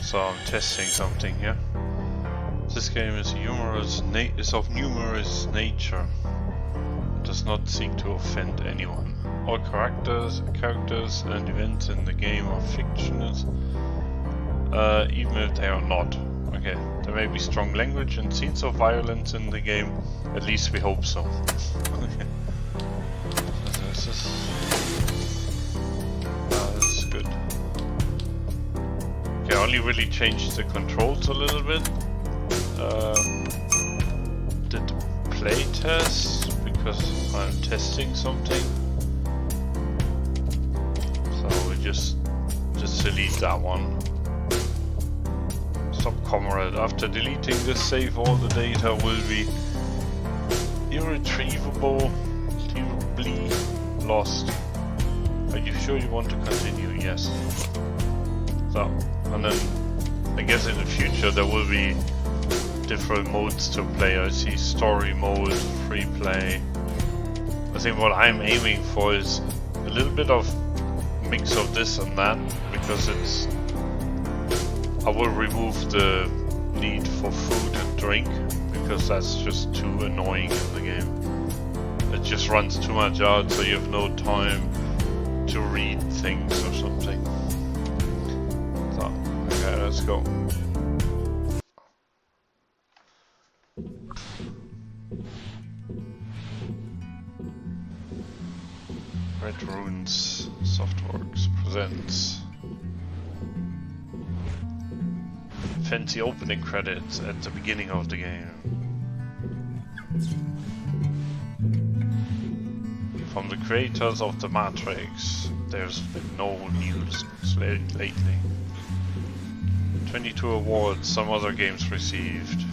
So I'm testing something here. This game is of humorous nature. It does not seek to offend anyone. All characters and events in the game are fictions, even if they are not. Okay, there may be strong language and scenes of violence in the game. At least we hope so. Okay. This is good. Okay, I only really changed the controls a little bit. Did play test because I'm testing something. So we just delete that one. Stop comrade. After deleting this save, all the data will be irretrievably lost. Are you sure you want to continue? Yes. So, and then I guess in the future there will be different modes to play. I see story mode, free play. I think what I'm aiming for is a little bit of mix of this and that, because I will remove the need for food and drink, because that's just too annoying in the game. It just runs too much out, so you have no time to read things or something. So, okay, let's go. Red Runes Softworks presents fancy opening credits at the beginning of the game. From the creators of The Matrix, there's been no news lately. 22 awards some other games received.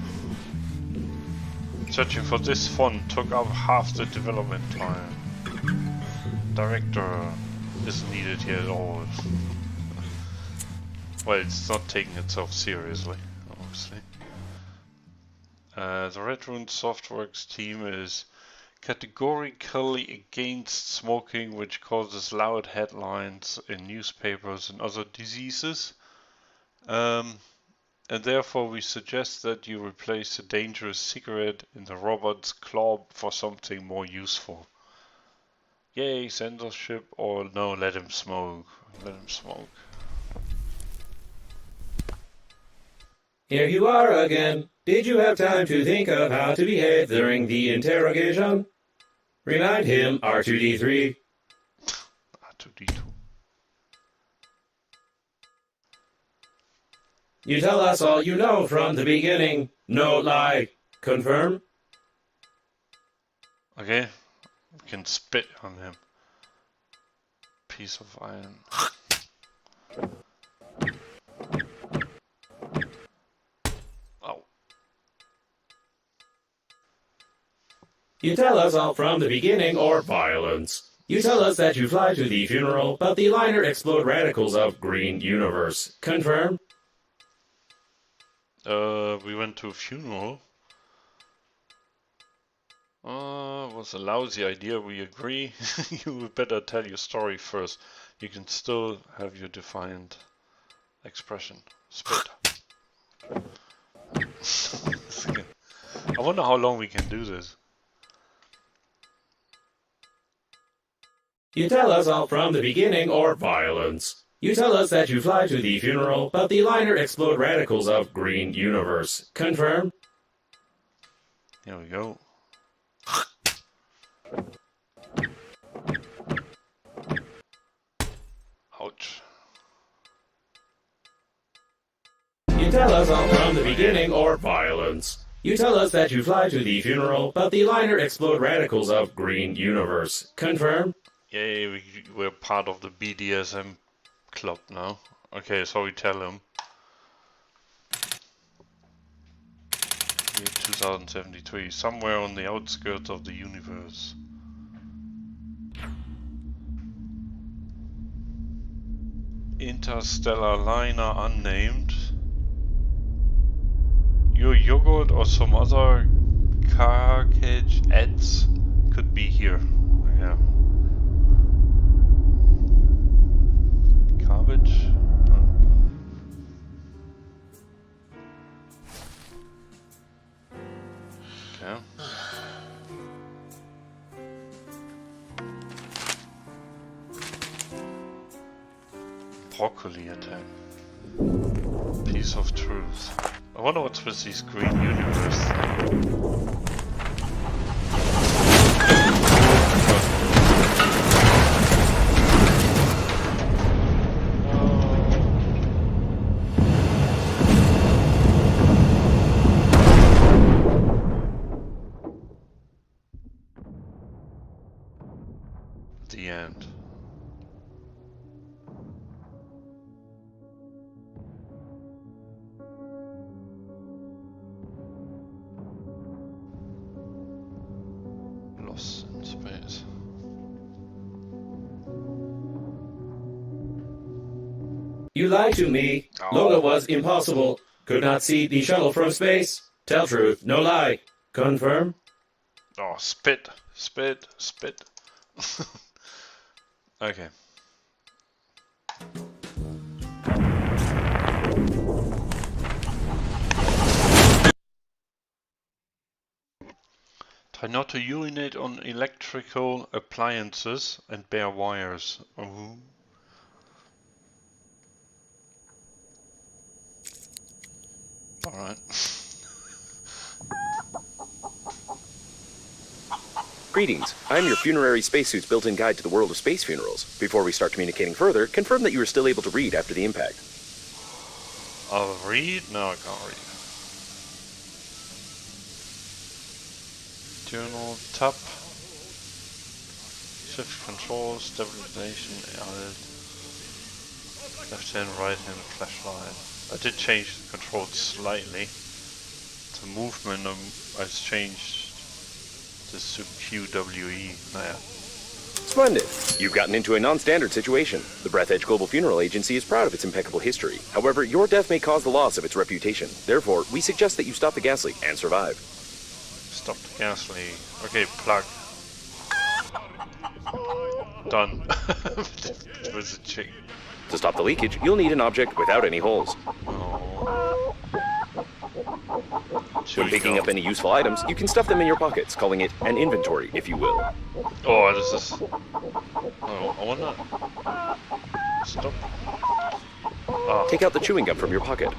Searching for this font took up half the development time. Director isn't needed here at all. Well, it's not taking itself seriously, obviously. The Red Rune Softworks team is categorically against smoking, which causes loud headlines in newspapers and other diseases. And therefore we suggest that you replace the dangerous cigarette in the robot's claw for something more useful. Yay, censorship, or no, let him smoke. Let him smoke. Here you are again. Did you have time to think of how to behave during the interrogation? Remind him, R2-D3. R2-D2. You tell us all you know from the beginning. No lie. Confirm? Okay. We can spit on him. Piece of iron. Oh. You tell us all from the beginning, or violence. You tell us that you fly to the funeral, but the liner explode radicals of green universe. Confirm? We went to a funeral. Was a lousy idea, we agree. You better tell your story first. You can still have your defiant expression. Spit. I wonder how long we can do this. You tell us all from the beginning, or violence. You tell us that you fly to the funeral, but the liner explode radicals of green universe. Confirm? Here we go. Ouch. You tell us all from the beginning, or violence. You tell us that you fly to the funeral, but the liner explode radicals of green universe. Confirm? Yay, we're part of the BDSM club now. Okay, so we tell him. Year 2073, somewhere on the outskirts of the universe. Interstellar liner unnamed. Your yogurt or some other carcage ads could be here. Yeah. Garbage. broccoli attack. Piece of truth. I wonder what's with these green universe. The end. Lost in space. You lied to me. Oh. Lola was impossible. Could not see the shuttle from space. Tell truth, no lie. Confirm? Oh, spit, spit, spit. Okay. Try not to urinate on electrical appliances and bare wires. Ooh. Alright. Greetings, I'm your funerary spacesuit's built-in guide to the world of space funerals. Before we start communicating further, confirm that you are still able to read after the impact. I'll read? No, I can't read. Journal, tab. Shift controls, stabilization, alt. Left hand, right hand, flashlight. I did change the controls slightly. The movement I've changed this to QWE. Naja. Splendid! You've gotten into a non-standard situation. The Breathedge Global Funeral Agency is proud of its impeccable history. However, your death may cause the loss of its reputation. Therefore, we suggest that you stop the gas leak and survive. Stop the gas leak. Okay, plug. Done. It was a chick. To stop the leakage, you'll need an object without any holes. Oh. When picking up any useful items, you can stuff them in your pockets, calling it an inventory, if you will. Oh, this is... Oh, I wanna... Stop. Ah. Take out the chewing gum from your pocket.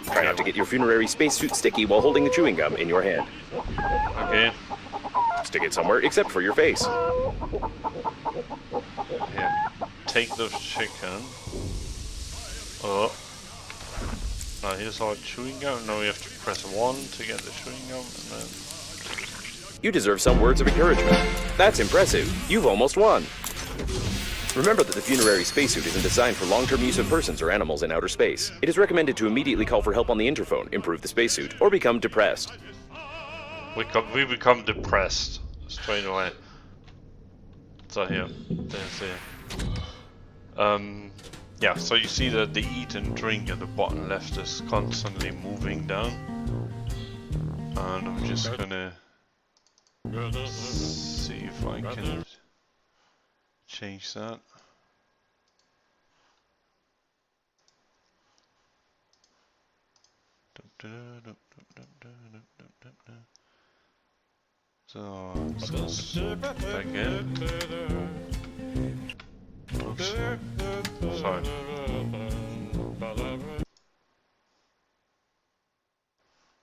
Try not to get your funerary spacesuit sticky while holding the chewing gum in your hand. Okay. Stick it somewhere except for your face. Here. Take the chicken. Oh. Now here's our chewing gum. Now we have to press 1 to get the chewing gum, and then... You deserve some words of encouragement. That's impressive. You've almost won. Remember that the funerary spacesuit isn't designed for long-term use of persons or animals in outer space. It is recommended to immediately call for help on the interphone, improve the spacesuit, or become depressed. We become depressed straight away. So here, there's the... yeah, so you see that the eat and drink at the bottom left is constantly moving down. And I'm just gonna see if I can change that. So, back in. Oops. Sorry.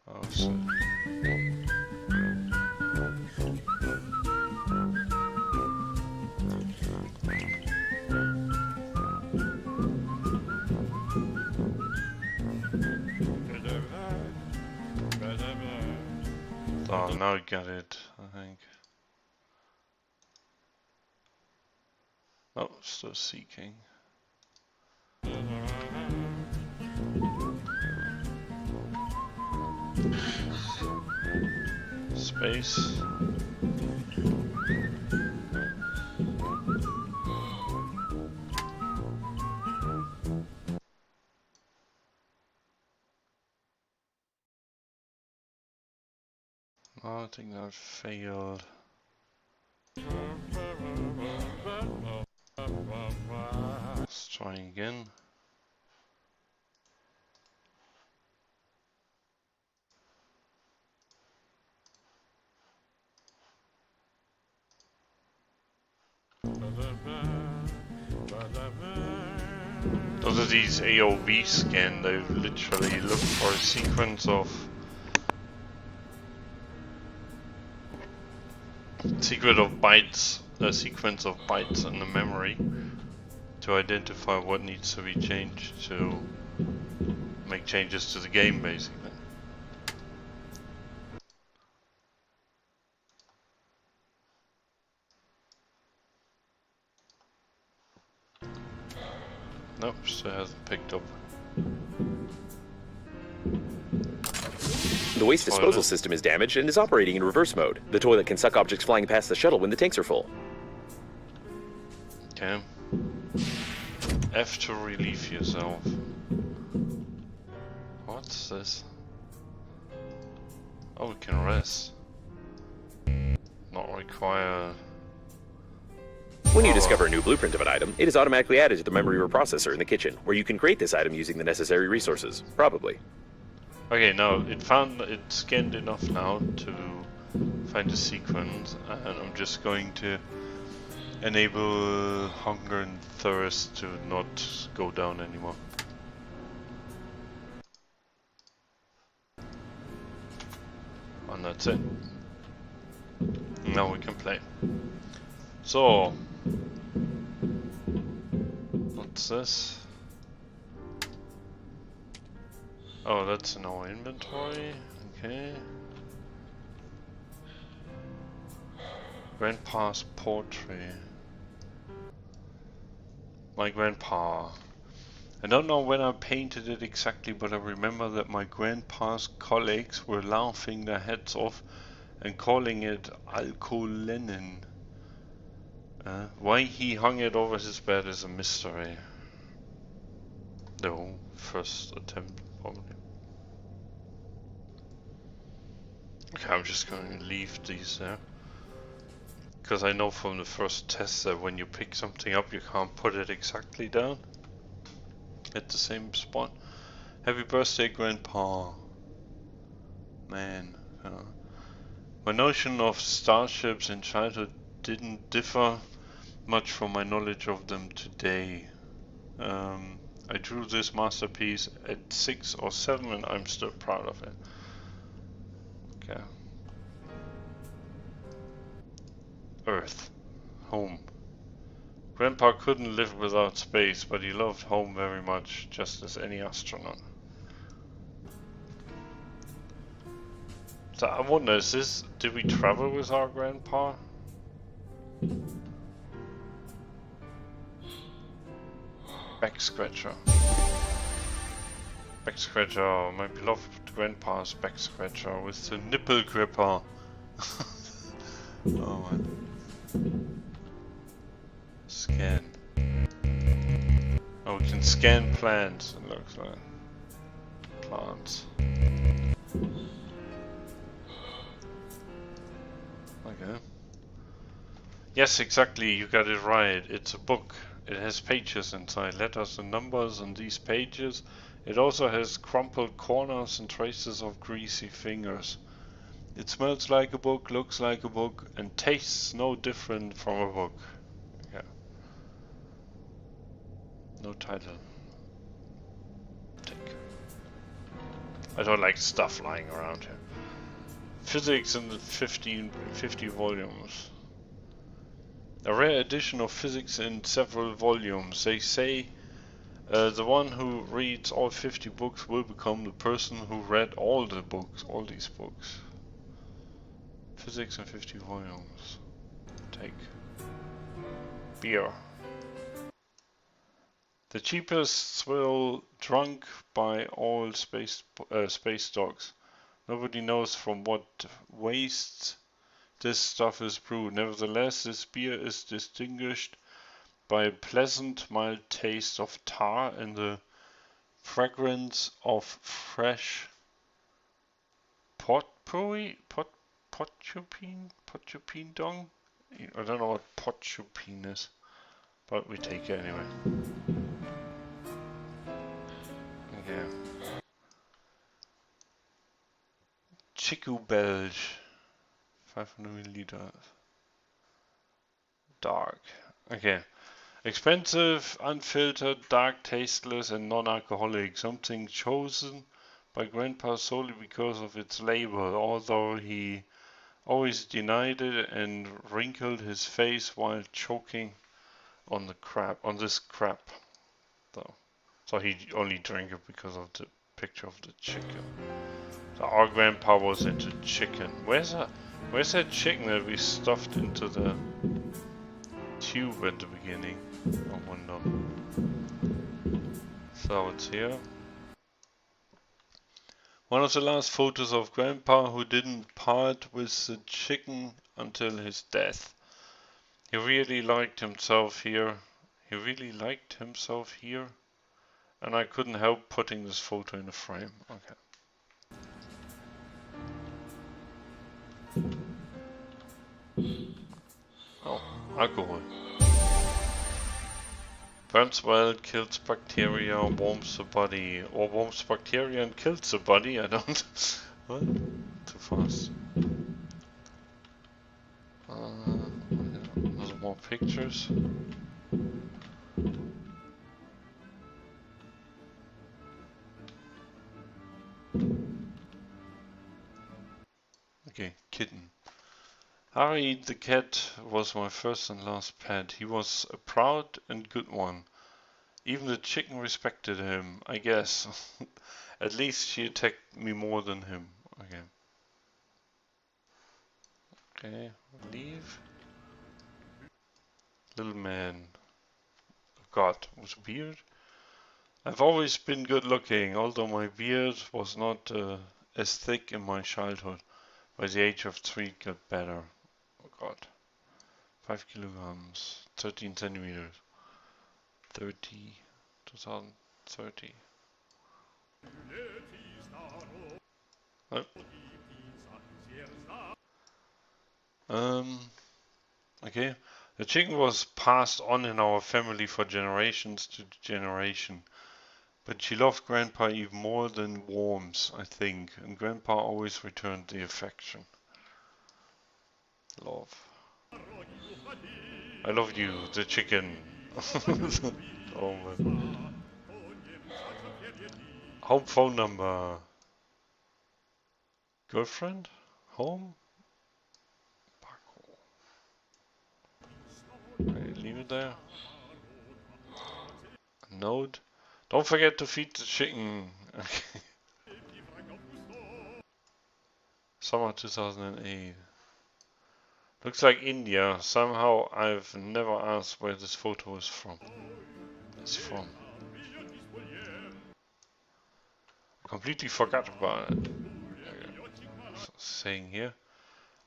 Oh, so. Oh, now I got it, I think. Oh, still seeking. Space. Oh, I think that failed. Let's try again. Those are these AOV scan. They literally look for a sequence of bytes, a sequence of bytes in the memory to identify what needs to be changed to make changes to the game, basically. Nope, still hasn't picked up. The waste disposal system is damaged and is operating in reverse mode. The toilet can suck objects flying past the shuttle when the tanks are full. Okay. F to relieve yourself. What's this? Oh, we can rest. Not require... When you discover a new blueprint of an item, it is automatically added to the memory reprocessor in the kitchen, where you can create this item using the necessary resources. Probably. Okay, now it scanned enough now to find a sequence, and I'm just going to enable hunger and thirst to not go down anymore. And that's it. Now we can play. So, what's this? Oh, that's in our inventory. Okay. Grandpa's portrait. My grandpa. I don't know when I painted it exactly, but I remember that my grandpa's colleagues were laughing their heads off and calling it alcoholinin. Why he hung it over his bed is a mystery. No, first attempt, probably. Okay, I'm just going to leave these there. Because I know from the first test that when you pick something up, you can't put it exactly down at the same spot. Happy birthday, Grandpa. Man. My notion of starships in childhood didn't differ much from my knowledge of them today. I drew this masterpiece at 6 or 7 and I'm still proud of it. Okay. Earth. Home. Grandpa couldn't live without space, but he loved home very much, just as any astronaut. So I wonder, did we travel with our grandpa? Back scratcher. Back scratcher, my beloved grandpa's back scratcher with the nipple gripper. Oh man. Scan. Oh, we can scan plants, it looks like. Plants. Okay. Yes, exactly, you got it right. It's a book. It has pages inside, letters and numbers on these pages. It also has crumpled corners and traces of greasy fingers. It smells like a book, looks like a book, and tastes no different from a book. Yeah. No title. Take. I don't like stuff lying around here. Physics in the 50 volumes. A rare edition of physics in several volumes. They say the one who reads all 50 books will become the person who read all the books, all these books. Physics in 50 volumes. Take. Beer. The cheapest thrill drunk by all space dogs. Nobody knows from what waste this stuff is brewed. Nevertheless, this beer is distinguished by a pleasant, mild taste of tar and the fragrance of fresh potpourri? Potchupine dong? I don't know what potchupine is, but we take it anyway. Okay. Chico Belge. 500 milliliters. Dark. Okay. Expensive, unfiltered, dark, tasteless, and non-alcoholic. Something chosen by Grandpa solely because of its label, although he always denied it and wrinkled his face while choking on this crap. So he only drank it because of the picture of the chicken. So our grandpa was into chicken. Where's that chicken that we stuffed into the tube at the beginning? I wonder. So it's here. One of the last photos of Grandpa who didn't part with the chicken until his death. He really liked himself here. And I couldn't help putting this photo in a frame. Okay. Oh, alcohol. Burns well, kills bacteria, warms the body. Or warms bacteria and kills the body, I don't... What? Too fast. There's more pictures. Okay, kitten. Harry the cat was my first and last pet. He was a proud and good one. Even the chicken respected him, I guess. At least she attacked me more than him. Okay, leave. Little man. God, with a beard? I've always been good looking, although my beard was not as thick in my childhood. By the age of 3 it got better. Oh God. 5 kilograms, 13 centimeters. 2030. Okay. The chicken was passed on in our family for generations to generation. But she loved Grandpa even more than worms, I think. And Grandpa always returned the affection. Love. I love you, the chicken. Oh man. Home phone number. Girlfriend? Home? Okay, leave it there. A note. Don't forget to feed the chicken. Summer 2008. Looks like India. Somehow I've never asked where this photo is from. Completely forgot about it. Saying here.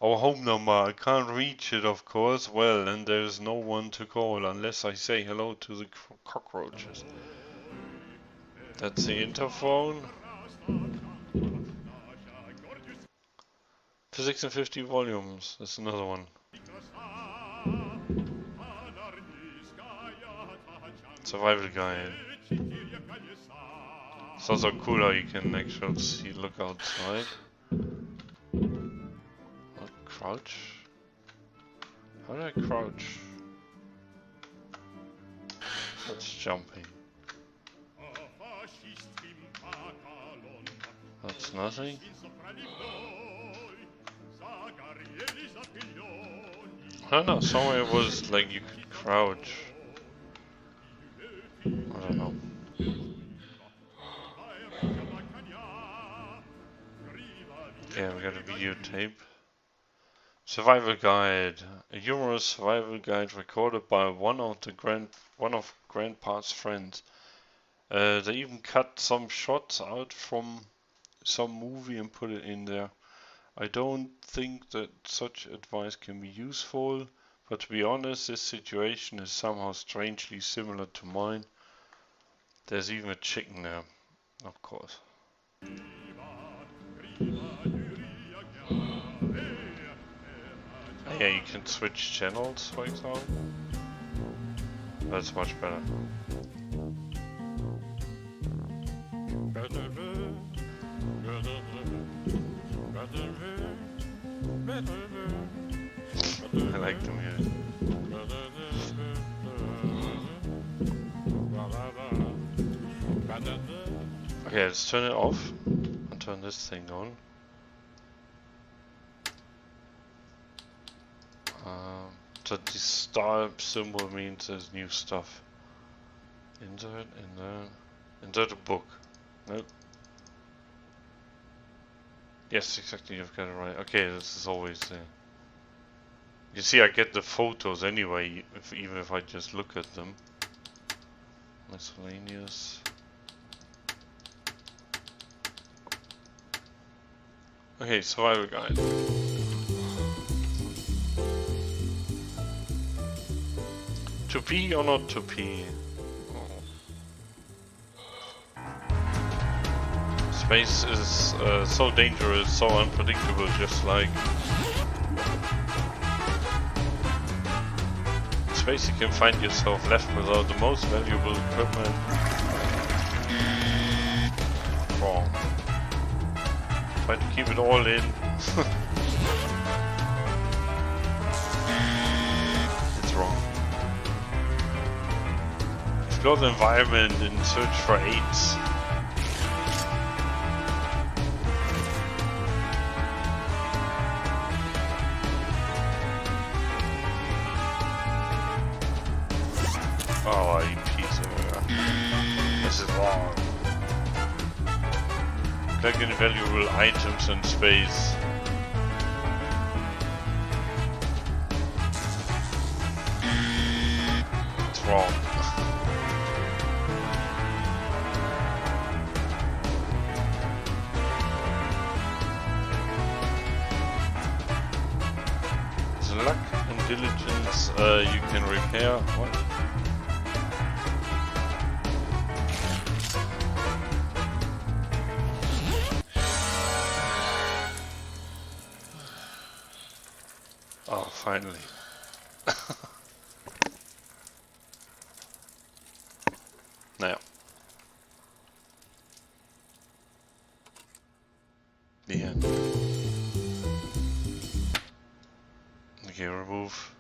Our home number. I can't reach it, of course. Well, and there's no one to call unless I say hello to the cockroaches. That's the interphone. Physics in 50 volumes. That's another one. Survival guide. It's also cool how you can actually look outside. What? Crouch? How do I crouch? That's jumping. That's nothing. I don't know, somewhere it was like you could crouch. I don't know. Yeah, we got a videotape. Survival guide. A humorous survival guide recorded by one of Grandpa's friends. They even cut some shots out from some movie and put it in there. I don't think that such advice can be useful, but to be honest, this situation is somehow strangely similar to mine. There's even a chicken there, of course. Yeah, you can switch channels, for example. That's much better. I like the music. Okay, let's turn it off and turn this thing on. So the star symbol means there's new stuff. Insert in there. Insert a book. Nope. Yes, exactly, you've got it right. Okay, this is always there. You see, I get the photos anyway, even if I just look at them. Miscellaneous. Okay, survival guide. To be or not to be? Space is so dangerous, so unpredictable, just like space you can find yourself left without the most valuable equipment. Wrong. Try to keep it all in. It's wrong. Explore the environment and search for aids. Oh, you piece of... This is wrong. Collect any valuable items in space. It's wrong. It's luck and diligence you can repair. What? Oh, finally. Naja. The end. Okay, remove.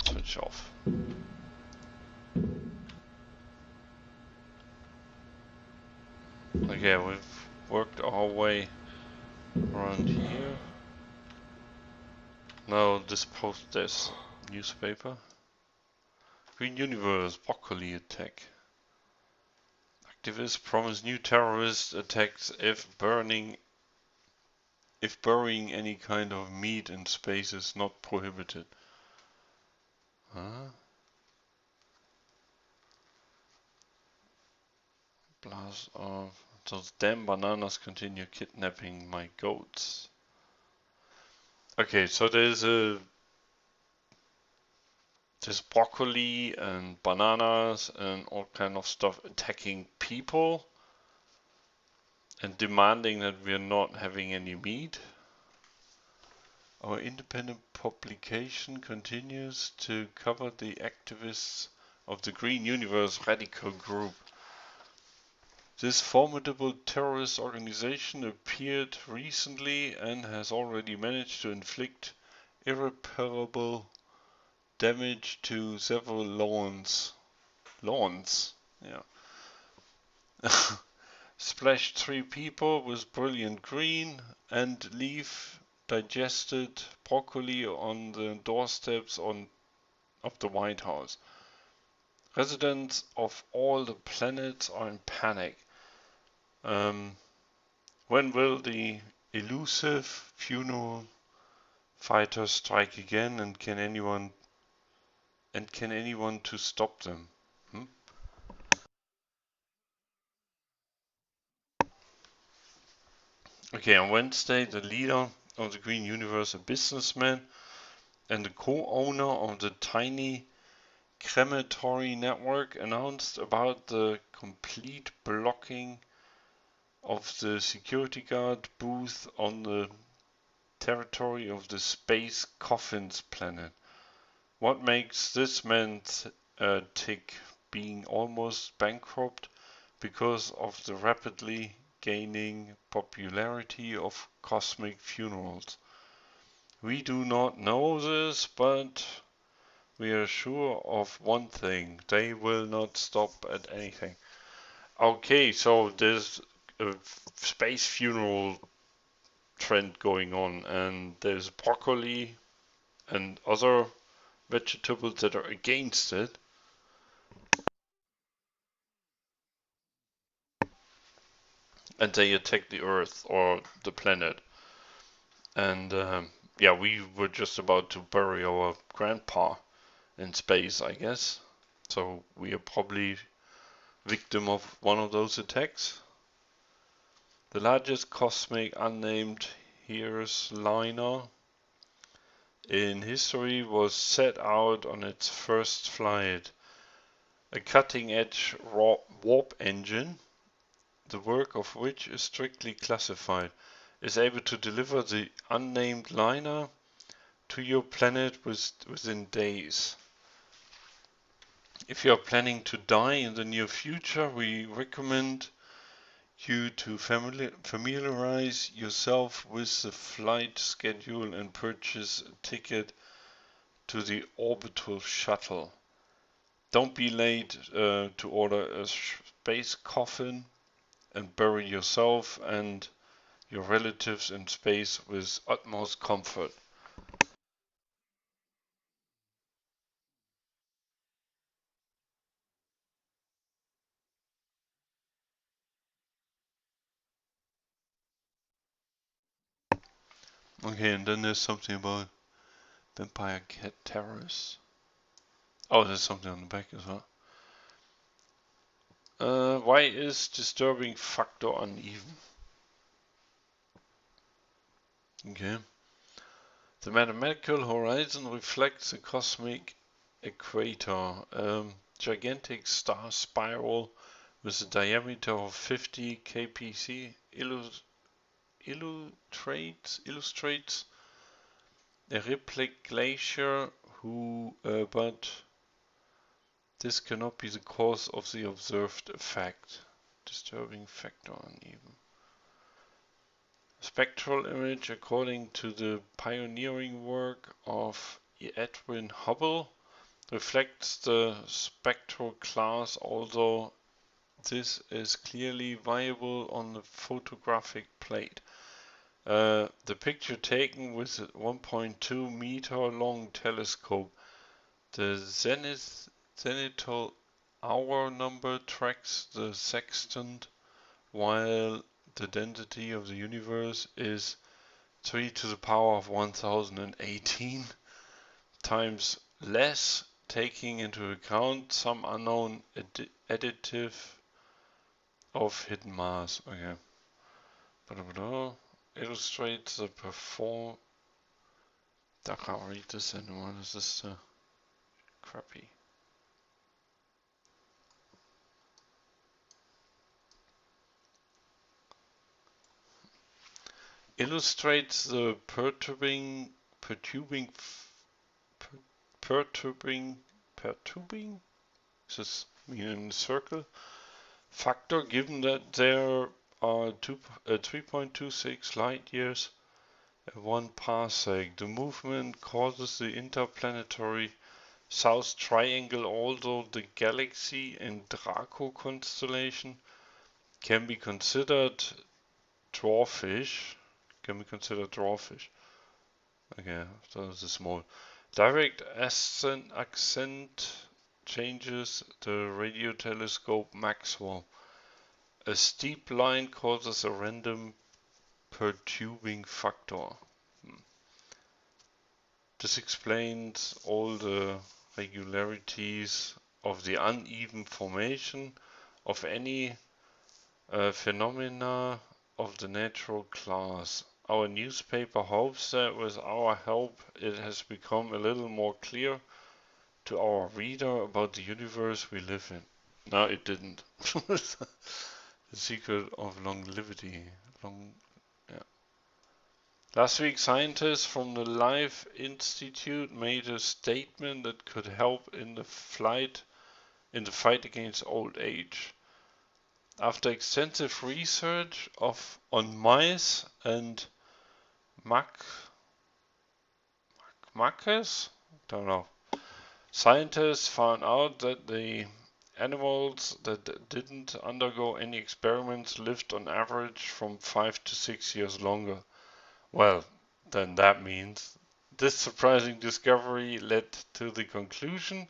Switch off. Okay, we've worked our way around here. Now this newspaper. Green Universe, broccoli attack. Activists promise new terrorist attacks if burying any kind of meat in space is not prohibited. Huh? Blast off. Those damn bananas continue kidnapping my goats. Okay, so there's broccoli and bananas and all kind of stuff attacking people and demanding that we're not having any meat. Our independent publication continues to cover the activists of the Green Universe radical group. This formidable terrorist organization appeared recently and has already managed to inflict irreparable damage to several lawns. Lawns? Yeah. Splashed 3 people with brilliant green and leaf digested broccoli on the doorsteps of the White House. Residents of all the planets are in panic. When will the elusive funeral fighters strike again, and can anyone to stop them? Okay, on Wednesday, the leader of the Green Universe, a businessman and the co-owner of the tiny crematory network, announced about the complete blocking of the security guard booth on the territory of the Space Coffins planet. What makes this man tick, being almost bankrupt because of the rapidly gaining popularity of cosmic funerals? We do not know this, but we are sure of one thing: they will not stop at anything. Okay, so there's a space funeral trend going on, and there's broccoli and other vegetables that are against it. And they attack the Earth or the planet. And yeah, we were just about to bury our grandpa in space, I guess. So we are probably victim of one of those attacks. The largest cosmic unnamed here's liner in history was set out on its first flight. A cutting-edge warp engine, the work of which is strictly classified, is able to deliver the unnamed liner to your planet within days. If you are planning to die in the near future, we recommend you to familiarize yourself with the flight schedule and purchase a ticket to the orbital shuttle. Don't be late to order a space coffin and bury yourself and your relatives in space with utmost comfort. Okay, and then there's something about vampire cat terrorists. Oh, there's something on the back as well. Why is disturbing factor uneven? Okay. The mathematical horizon reflects a cosmic equator, gigantic star spiral with a diameter of 50 kpc illustrates a Ripley glacier but this cannot be the cause of the observed effect. Disturbing factor uneven. Spectral image, according to the pioneering work of Edwin Hubble, reflects the spectral class, although this is clearly viable on the photographic plate. The picture taken with a 1.2 meter long telescope, the zenithal hour number tracks the sextant, while the density of the universe is 3 to the power of 1018 times less, taking into account some unknown additive of hidden mass. Okay. Illustrates the perform. I can't read this anymore. This is crappy. Illustrates the perturbing. Is this mean in a circle? Factor, given that there are 3.26 light years at 1 parsec. The movement causes the interplanetary South Triangle, although the galaxy and Draco constellation can be considered dwarfish. Okay, so this is small. Direct accent changes the radio telescope Maxwell. A steep line causes a random perturbing factor. This explains all the regularities of the uneven formation of any phenomena of the natural class. Our newspaper hopes that with our help it has become a little more clear to our reader about the universe we live in. No, it didn't. The secret of longevity. Last week, scientists from the Life Institute made a statement that could help in the fight against old age. After extensive research on mice and macaques, don't know, scientists found out that the animals that didn't undergo any experiments lived on average from 5 to 6 years longer. Well, then that means this surprising discovery led to the conclusion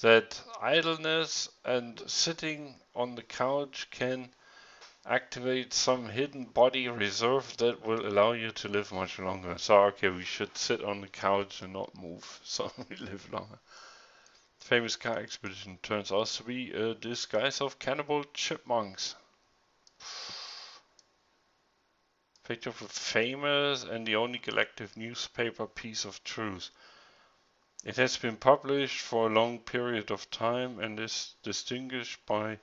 that idleness and sitting on the couch can activate some hidden body reserve that will allow you to live much longer. So, okay, we should sit on the couch and not move, so we live longer. Famous car expedition turns out to be a disguise of cannibal chipmunks. Picture of a famous and the only collective newspaper piece of truth. It has been published for a long period of time and is distinguished by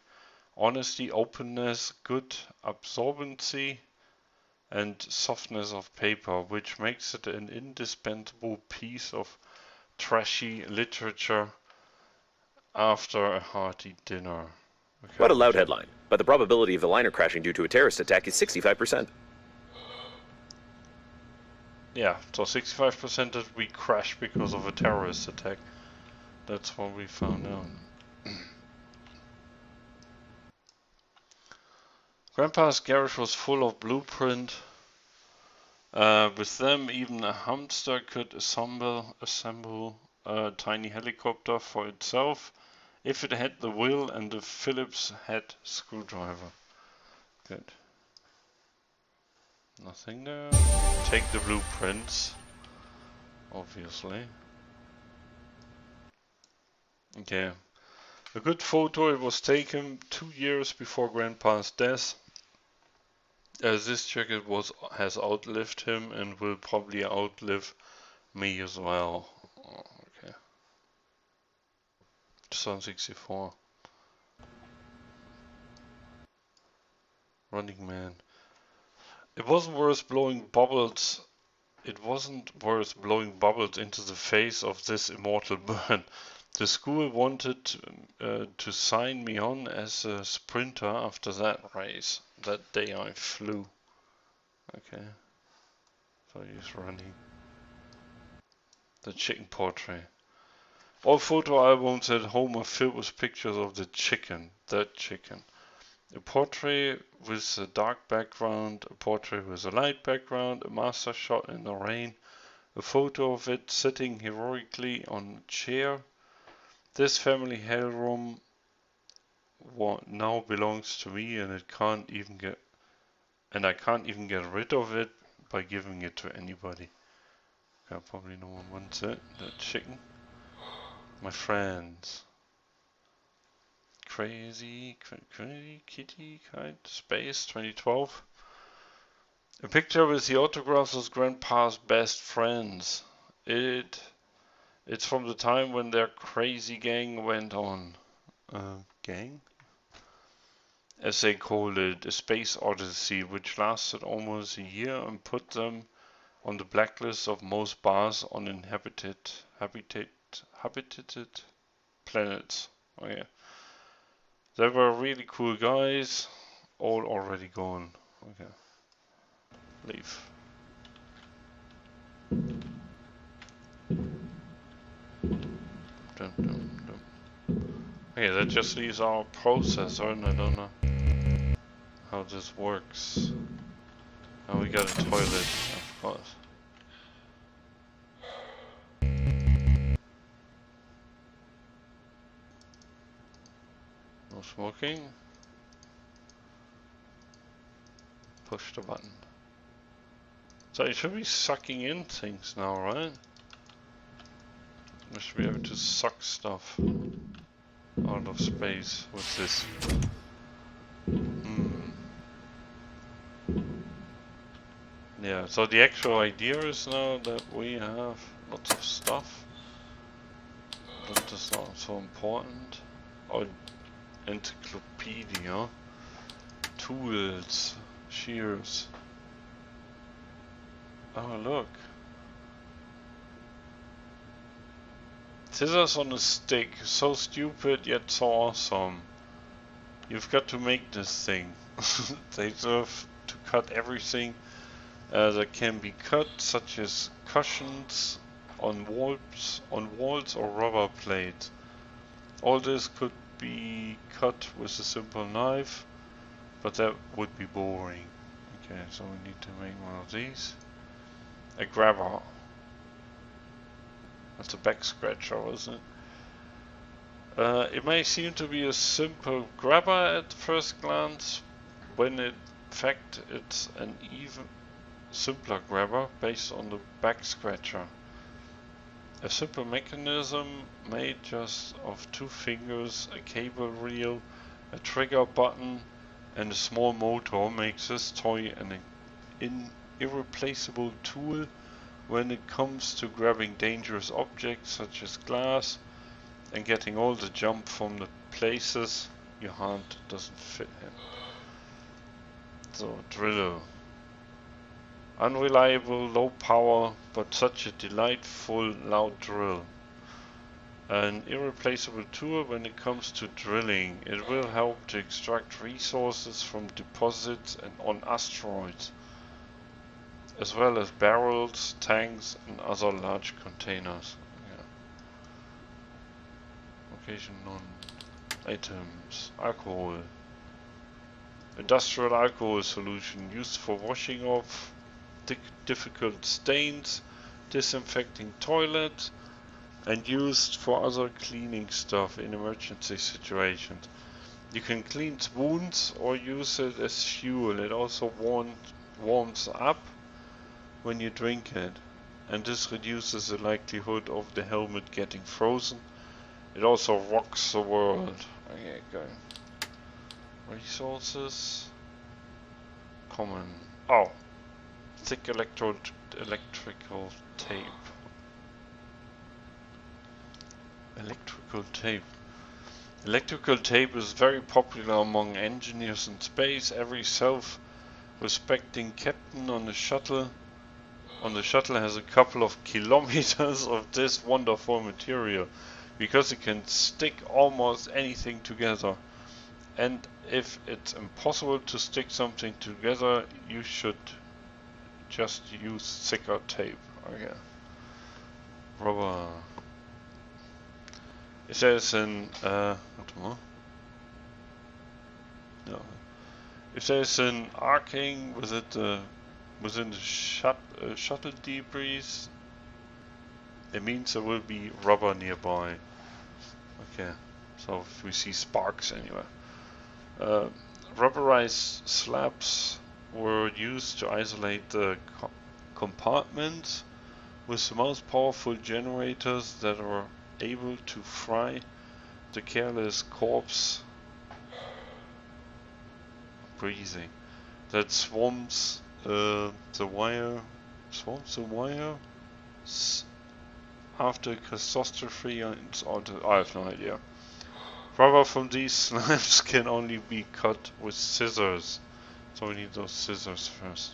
honesty, openness, good absorbency, and softness of paper, which makes it an indispensable piece of trashy literature after a hearty dinner. Okay, What a loud headline. But the probability of the liner crashing due to a terrorist attack is 65%. Yeah, so 65% that we crashed because of a terrorist attack. That's what we found out. Grandpa's garage was full of blueprint. With them, even a hamster could assemble a tiny helicopter for itself if it had the will and the Phillips head screwdriver. Good. Nothing there. Take the blueprints, obviously. Okay. A good photo. It was taken 2 years before Grandpa's death. This jacket has outlived him and will probably outlive me as well. Oh, okay. 2064. Running Man. It wasn't worth blowing bubbles. It wasn't worth blowing bubbles into the face of this immortal bird. The school wanted to sign me on as a sprinter after that race. That day I flew. Okay. So he's running. The chicken portrait. All photo albums at home are filled with pictures of the chicken. That chicken. A portrait with a dark background, a portrait with a light background, a master shot in the rain, a photo of it sitting heroically on a chair. This family heirloom now belongs to me, and I can't even get rid of it by giving it to anybody. Yeah, probably no one wants it. That chicken. My friends. Crazy Kitty Kite Space 2012. A picture with the autographs of Grandpa's best friends. It's from the time when their crazy gang went on. Gang? As they called it, a space odyssey which lasted almost a year and put them on the blacklist of most bars on inhabited planets. Oh yeah. They were really cool guys, all already gone. Okay. Leave. Dum, dum, dum. Okay, that just leaves our processor, and I don't know how this works. Now we got a toilet, of course. No smoking. Push the button. So it should be sucking in things now, right? We should be able to suck stuff out of space with this. Yeah, so the actual idea is now that we have lots of stuff. But that's not so important. Oh, encyclopedia. Tools. Shears. Oh, look. Scissors on a stick. So stupid yet so awesome. You've got to make this thing. They serve to cut everything that can be cut, such as cushions on walls or rubber plates. All this could be cut with a simple knife, but that would be boring. Okay, so we need to make one of these. A grabber. That's a back scratcher, isn't it? It may seem to be a simple grabber at first glance, when in fact it's an even simpler grabber based on the back scratcher. A simple mechanism made just of 2 fingers, a cable reel, a trigger button and a small motor makes this toy an irreplaceable tool when it comes to grabbing dangerous objects such as glass and getting all the jump from the places your hand doesn't fit in. So, drill. Unreliable, low power, but such a delightful loud drill. An irreplaceable tool when it comes to drilling. It will help to extract resources from deposits and on asteroids, as well as barrels, tanks and other large containers. Location non-items. Alcohol. Industrial alcohol solution used for washing off difficult stains, disinfecting toilets, and used for other cleaning stuff in emergency situations. You can clean wounds or use it as fuel. It also warms up when you drink it, and this reduces the likelihood of the helmet getting frozen. It also rocks the world. Okay, go. Resources. Common. Oh. Thick electrical tape. Electrical tape. Electrical tape is very popular among engineers in space. Every self-respecting captain on the shuttle has a couple of kilometers of this wonderful material, because it can stick almost anything together. And if it's impossible to stick something together, you should just use thicker tape. Okay. Rubber. It says in what more? No. If there's an arcing within the shuttle debris, it means there will be rubber nearby. Okay, so if we see sparks anywhere. Rubberized slabs were used to isolate the compartments with the most powerful generators that are able to fry the careless corpse breathing that swarms the wire after catastrophe. I have no idea. Rubber from these slabs can only be cut with scissors, so we need those scissors first.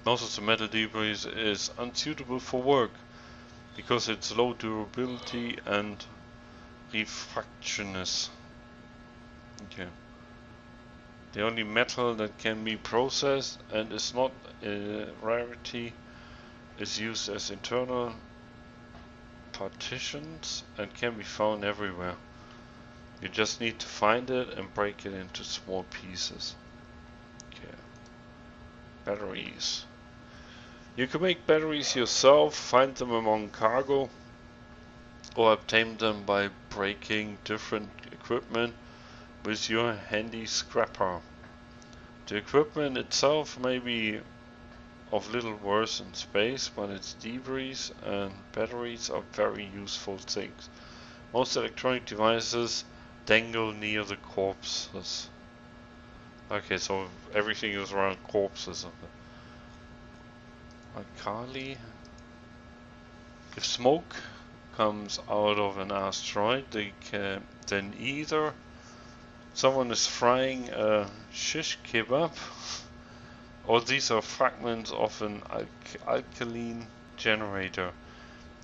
Most of the metal debris is unsuitable for work because it's low durability and refractionist. Okay. The only metal that can be processed and is not a rarity is used as internal partitions and can be found everywhere. You just need to find it and break it into small pieces. Okay. Batteries. You can make batteries yourself, find them among cargo, or obtain them by breaking different equipment with your handy scrapper. The equipment itself may be of little worth in space, but its debris and batteries are very useful things. Most electronic devices dangle near the corpses. Okay, so everything is around corpses. Alkali. If smoke comes out of an asteroid, then either someone is frying a shish kebab, or these are fragments of an alkaline generator.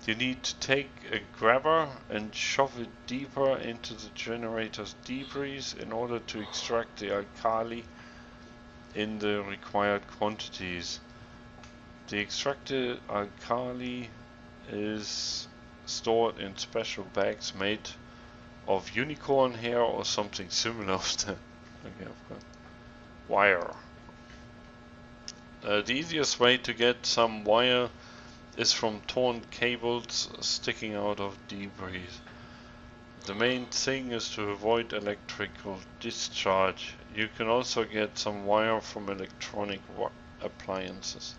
You need to take a grabber and shove it deeper into the generator's debris in order to extract the alkali in the required quantities. The extracted alkali is stored in special bags made of unicorn hair or something similar of that. Okay, of course. Wire. The easiest way to get some wire is from torn cables sticking out of debris. The main thing is to avoid electrical discharge. You can also get some wire from electronic appliances.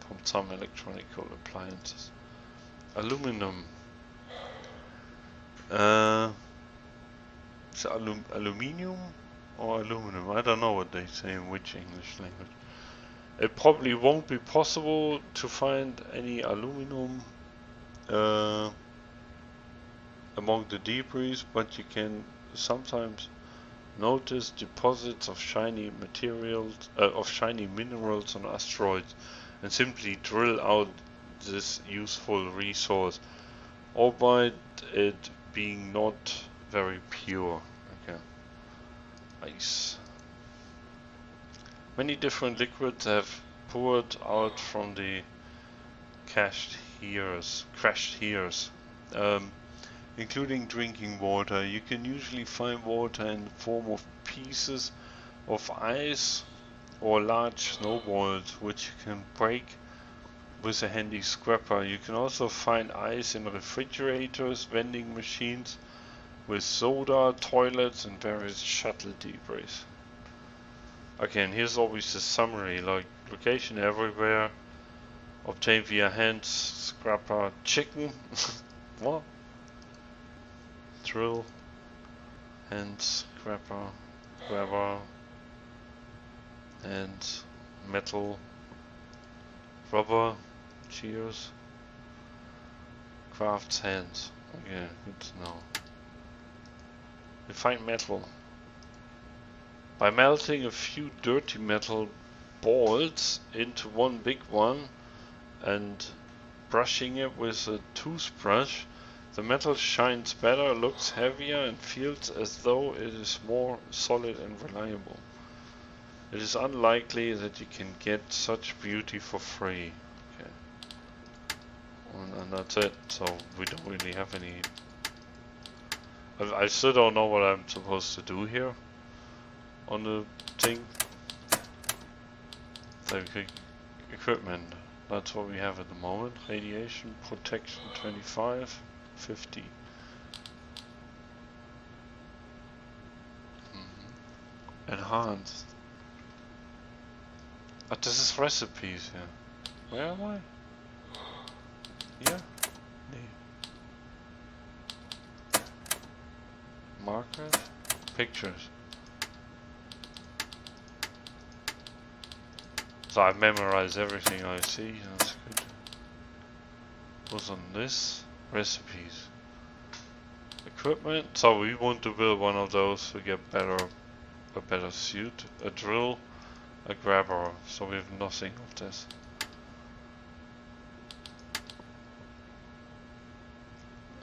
From some electronical appliances. Aluminum. It's aluminium or aluminum? I don't know what they say in which English language. It probably won't be possible to find any aluminum among the debris, but you can sometimes notice deposits of shiny materials, of shiny minerals on asteroids, and simply drill out this useful resource, albeit it being not very pure. Okay. Ice. Many different liquids have poured out from the crashed heres, including drinking water. You can usually find water in the form of pieces of ice or large snowballs, which you can break with a handy scraper. You can also find ice in refrigerators, vending machines, with soda, toilets, and various shuttle debris. Okay, and here's always the summary, like location everywhere, obtained via hand scraper, chicken, what? Drill, hand scraper, grabber, and metal, rubber, cheers, crafts hands. Okay, good to know. We find metal. By melting a few dirty metal balls into one big one and brushing it with a toothbrush, the metal shines better, looks heavier, and feels as though it is more solid and reliable. It is unlikely that you can get such beauty for free. Okay. And that's it, so we don't really have any... I still don't know what I'm supposed to do here on the thing. So equipment, that's what we have at the moment. Radiation protection 25, 50. Enhanced. But this is recipes here. Where am I? Here? Nee. Markers? Pictures. So I've memorized everything I see, that's good. What's on this? Recipes. Equipment. So we want to build one of those to get a better suit. A drill, a grabber. So we have nothing of this.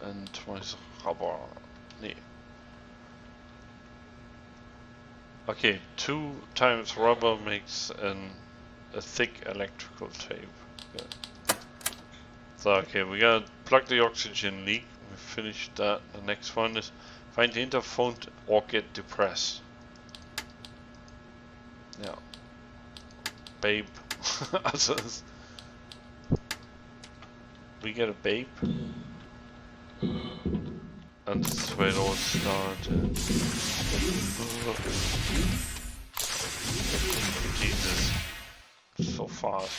And twice rubber. Nee. Okay, 2 times rubber makes a thick electrical tape. Good. So okay, we gotta plug the oxygen leak. We finished that. The next one is find the interphone or get depressed. Yeah. Babe. We get a babe. And this is where it all started. Jesus. So fast.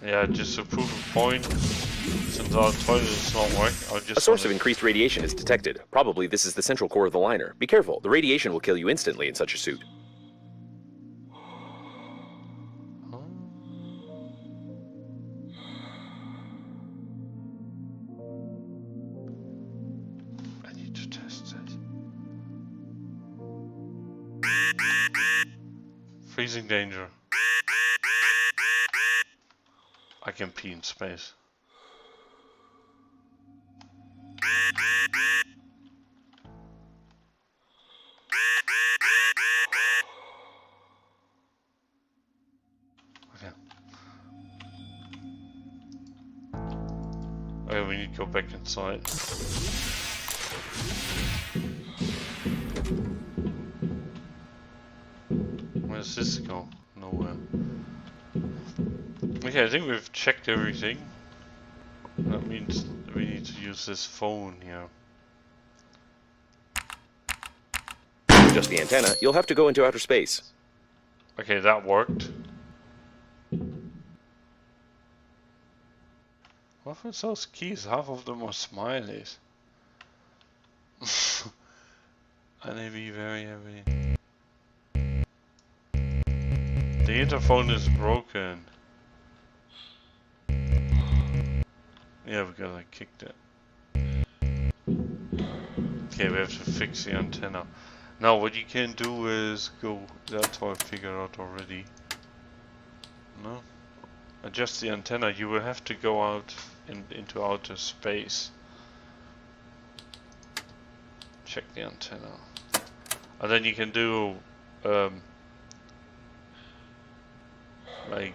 Yeah, just to prove a point, since our toilet is not working, I'll just... A source of increased radiation is detected. Probably this is the central core of the liner. Be careful, the radiation will kill you instantly in such a suit. I need to test this. Freezing danger. I can pee in space. Okay. Okay, we need go back inside. Where's this go? Nowhere. Okay, I think we've checked everything. That means we need to use this phone here. To adjust the antenna, you'll have to go into outer space. Okay, that worked. What was those keys? Half of them are smileys. And they be very heavy. The interphone is broken. Yeah, because I kicked it. Okay, we have to fix the antenna. Now what you can do is go, that's what I figured out already. No? Adjust the antenna, you will have to go out into outer space. Check the antenna. And then you can do like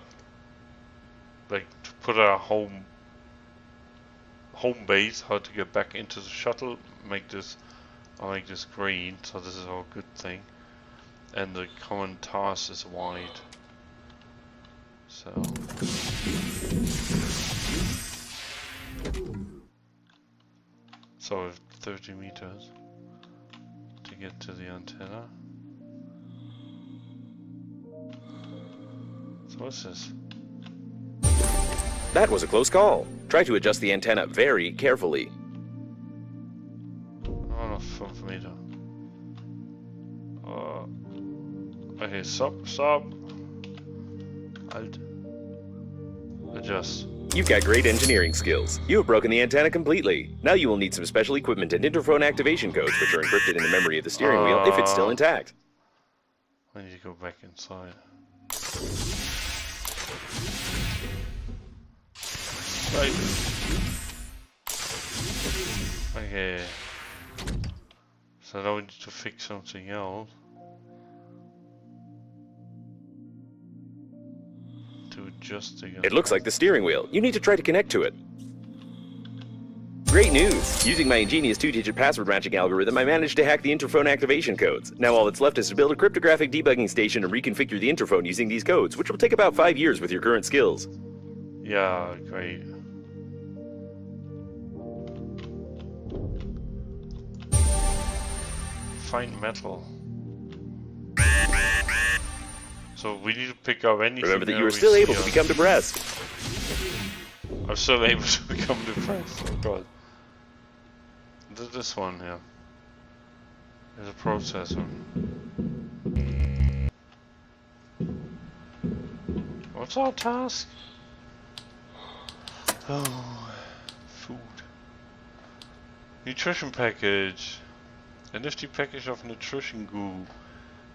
to put a home base, how to get back into the shuttle, make this green, so this is our good thing. And the common task is wide. So so 30 meters to get to the antenna. So what's this? That was a close call. Try to adjust the antenna very carefully. Oh, no, 5 meter. Okay, stop. Alt. Adjust. You've got great engineering skills. You have broken the antenna completely. Now you will need some special equipment and interphone activation codes, which are encrypted in the memory of the steering wheel if it's still intact. I need to go back inside. Right. Okay. So now we need to fix something else. To adjust again. It looks like the steering wheel. You need to try to connect to it. Great news! Using my ingenious 2-digit password matching algorithm, I managed to hack the interphone activation codes. Now all that's left is to build a cryptographic debugging station and reconfigure the interphone using these codes, which will take about 5 years with your current skills. Yeah, great. Find metal. So we need to pick up anything. Remember that you are still able to become depressed. I'm still able to become depressed. Oh god. This one here. There's a processor. What's our task? Oh, food. Nutrition package. A nifty package of nutrition goo.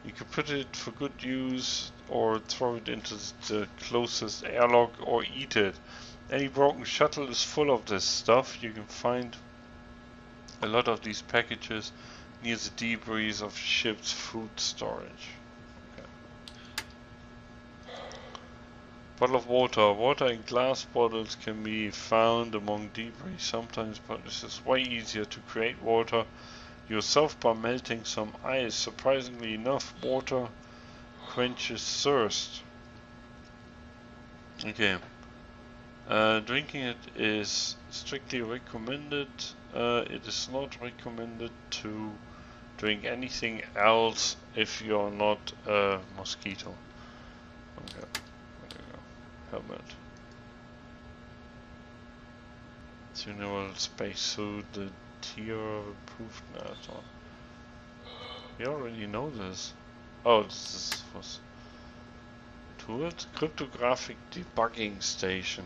You can put it for good use or throw it into the closest airlock or eat it. Any broken shuttle is full of this stuff. You can find a lot of these packages near the debris of ships' food storage. Okay. Bottle of water. Water in glass bottles can be found among debris sometimes, but this is way easier to create water yourself by melting some ice. Surprisingly enough, water quenches thirst. Okay. Drinking it is strictly recommended. It is not recommended to drink anything else if you're not a mosquito. Okay. There you go. Helmet. General spacesuit. The tier of improved NATO. We already know this. Oh, this was tools. Cryptographic debugging station.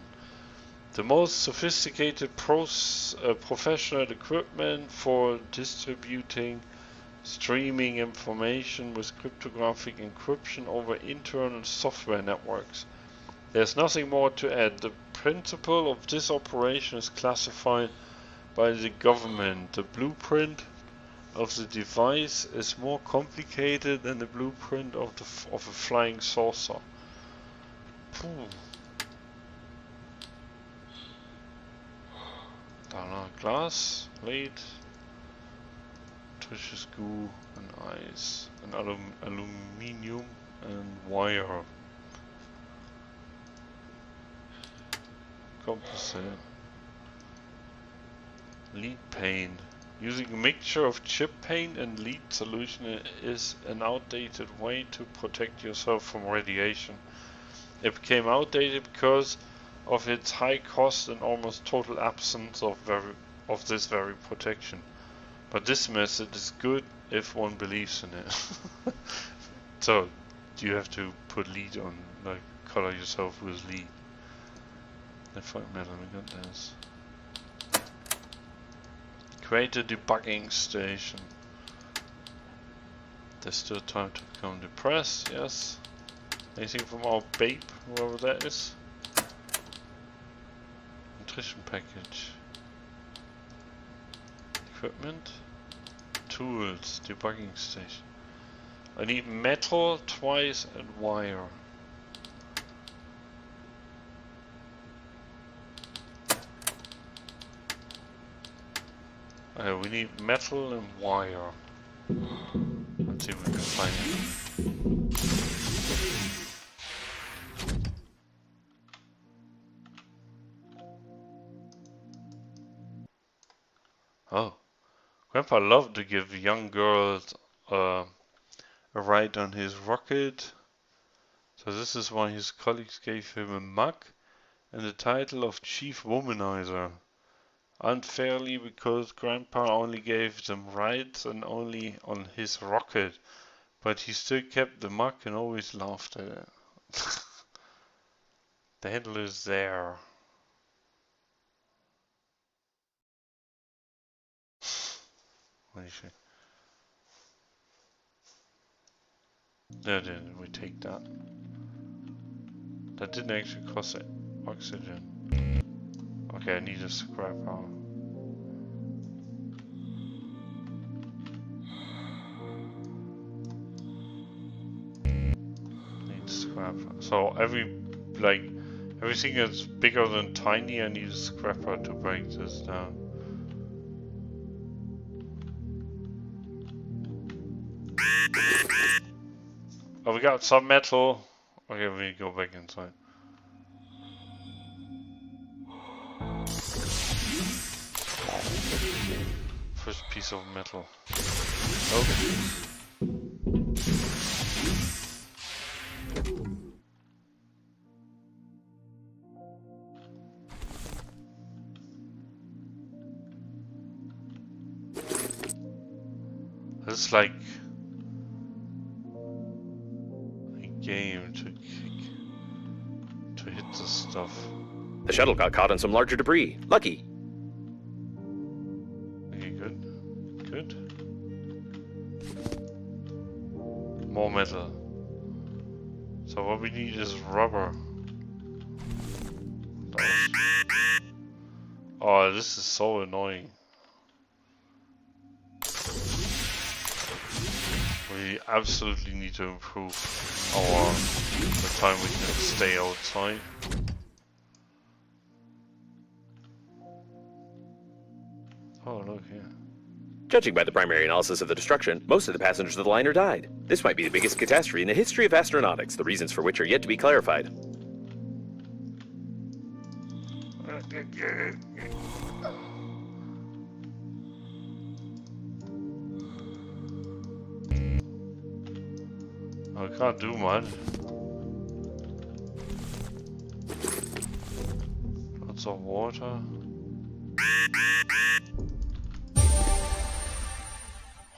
The most sophisticated professional equipment for distributing streaming information with cryptographic encryption over internal software networks. There's nothing more to add. The principle of this operation is classified by the government. The blueprint of the device is more complicated than the blueprint of a flying saucer. Don't glass, lead, precious goo, and ice, and aluminium, and wire. Composite. Lead paint. Using a mixture of chip paint and lead solution is an outdated way to protect yourself from radiation. It became outdated because of its high cost and almost total absence of this very protection. But this method is good if one believes in it. So, you have to put lead on, like, color yourself with lead. The fuck metal, we got this. Create a debugging station. There's still time to become depressed, yes. Anything from our babe, whoever that is? Nutrition package. Equipment. Tools, debugging station. I need metal twice and wire. Okay, we need metal and wire. Let's see if we can find it. Oh, Grandpa loved to give young girls a ride on his rocket. So this is why his colleagues gave him a mug and the title of Chief Womanizer. Unfairly, because Grandpa only gave them rides and only on his rocket, but he still kept the mug and always laughed at it. The handle is there. What do you say? There, we take that. That didn't actually cost it. Oxygen. Okay, I need a scrapper. Need scrapper. So everything that's bigger than tiny, I need a scrapper to break this down. Oh, we got some metal. Okay, we go back inside. First piece of metal. Okay. This is like a game to hit this stuff. The shuttle got caught on some larger debris. Lucky. Okay, good. Good. More metal. So what we need is rubber. Oh, this is so annoying. We absolutely need to improve the time we can stay outside. Oh, look here. Judging by the primary analysis of the destruction, most of the passengers of the liner died. This might be the biggest catastrophe in the history of astronautics, the reasons for which are yet to be clarified. I can't do much. Lots of water.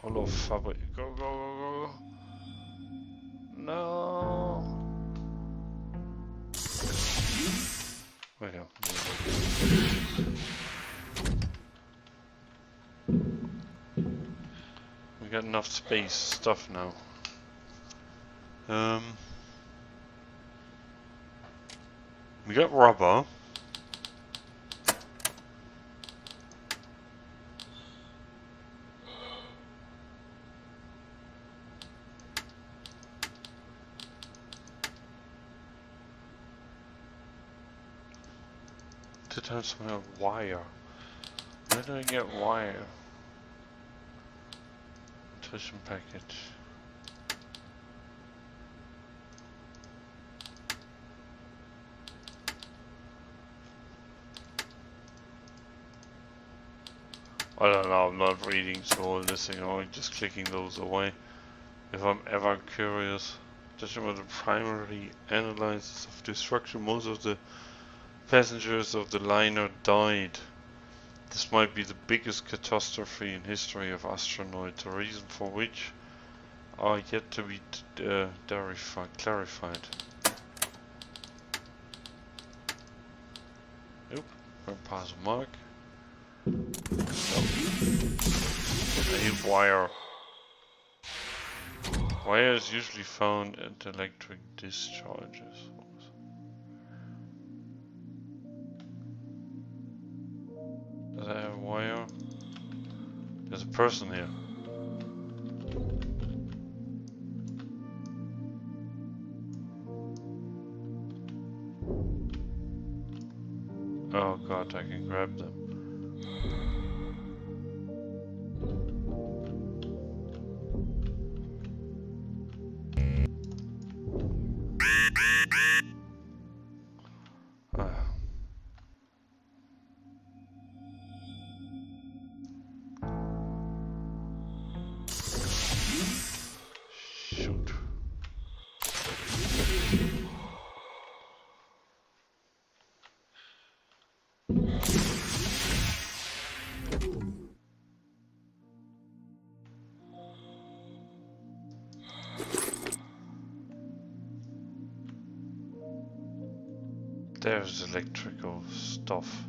Hollow fabric. Go, go, go, go. No. Wait here. We got enough space stuff now. We got rubber. Two times more wire. What? do I get wire? Nutrition package. I don't know, I'm not reading through all this, I'm just clicking those away. If I'm ever curious. Judging by the primary analysis of destruction, most of the passengers of the liner died. This might be the biggest catastrophe in history of astronauts, a reason for which are yet to be clarified. Nope, won't pass a mark. I need wire. Wire is usually found at electric discharges. Does I have a wire? There's a person here. Oh god, I can grab them. Shoot. There's electrical stuff.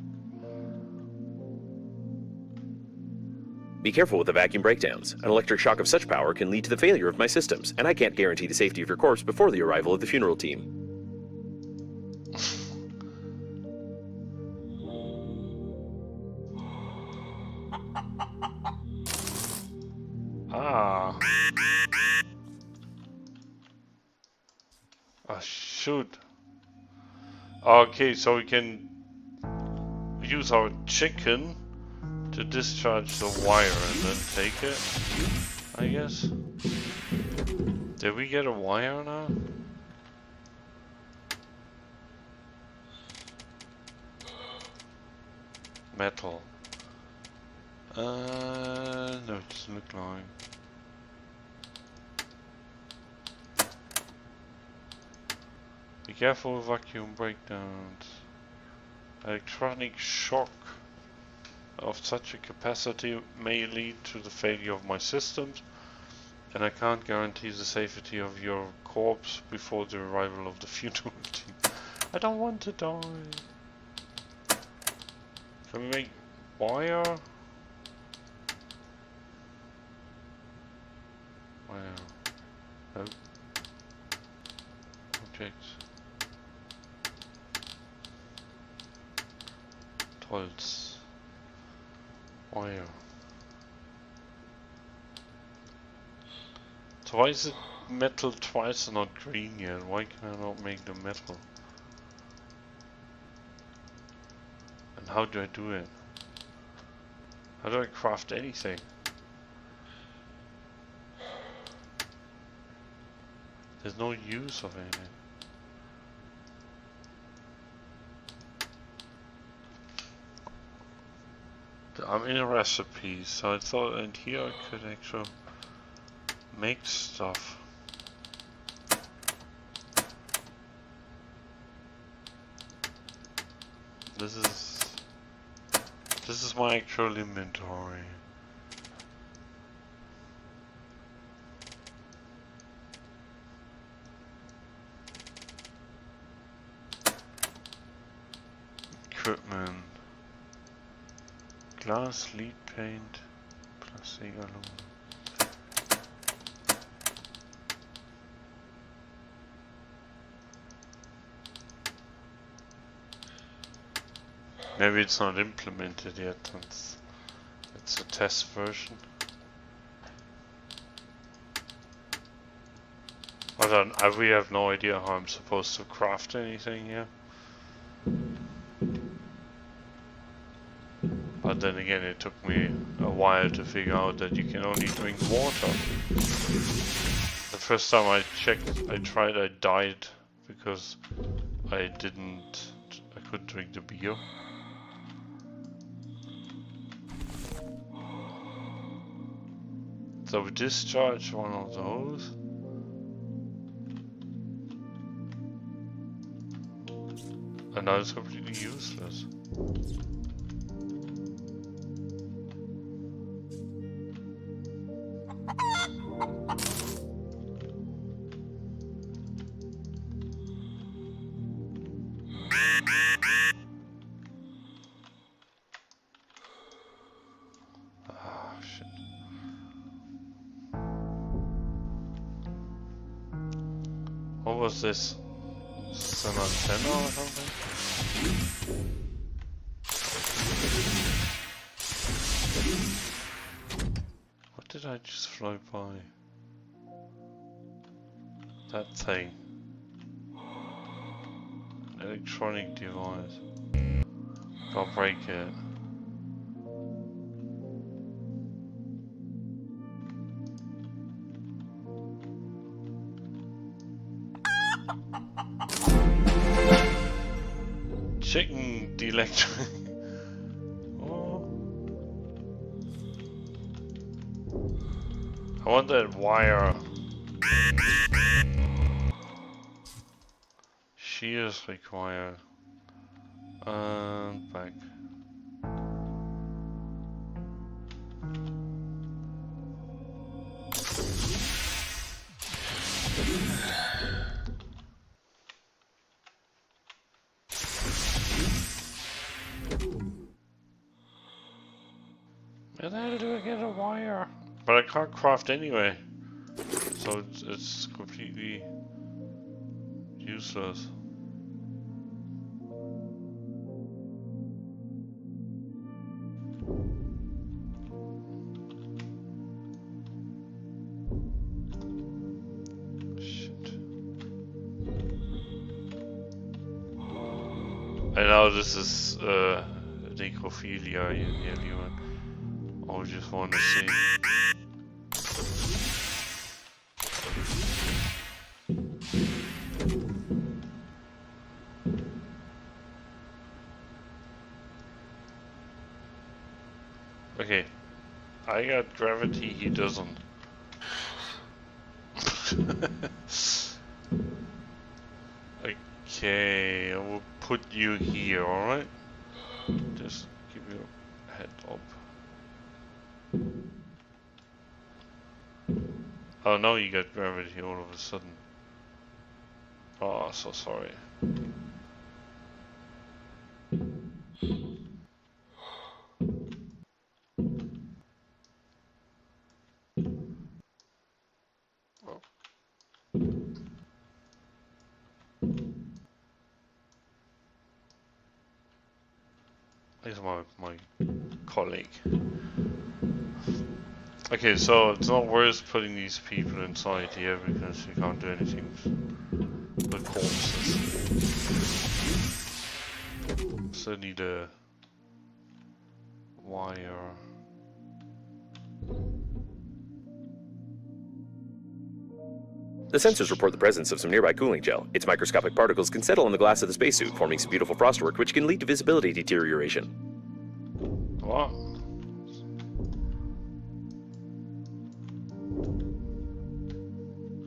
Be careful with the vacuum breakdowns. An electric shock of such power can lead to the failure of my systems, and I can't guarantee the safety of your corpse before the arrival of the funeral team. Ah. Oh shoot. Okay, so we can use our chicken to discharge the wire and then take it, I guess. Did we get a wire now? Metal. No, it doesn't look like. Be careful with vacuum breakdowns. Electronic shock of such a capacity may lead to the failure of my systems, and I can't guarantee the safety of your corpse before the arrival of the funeral team. I don't want to die. Can we make wire? Wire. No. Objects. Holz. Wire. So why is it metal twice and not green yet? Why can I not make the metal? And how do I do it? How do I craft anything? There's no use of anything. I'm in a recipe, so I thought in here I could actually make stuff. This is my actual inventory. Equipment. Glass, lead paint, plastic, aluminum. Maybe it's not implemented yet, it's a test version. We have no idea how I'm supposed to craft anything here. But But then again, it took me a while to figure out that you can only drink water. The first time I tried, I died because I couldn't drink the beer. So we discharged one of those. And now it's completely useless. Ah, shit. What was this? Is this an antenna or something? What did I just fly by? That thing. An electronic device. Can't break it. Checking the electric. Oh. I want that wire. Shears required. And back. Where the hell do I get a wire? But I can't craft anyway. So it's completely useless. Shit. I know this is necrophilia, you I just want to see. Okay, I got gravity, he doesn't. Okay, I will put you here, alright? Just give your head up. Oh, now you got gravity all of a sudden. Oh, so sorry. Oh. Here's my colleague. Okay, so it's not worth putting these people inside here because you can't do anything with corpses. So need a wire. The sensors report the presence of some nearby cooling gel. Its microscopic particles can settle on the glass of the spacesuit, forming some beautiful frostwork which can lead to visibility deterioration. What?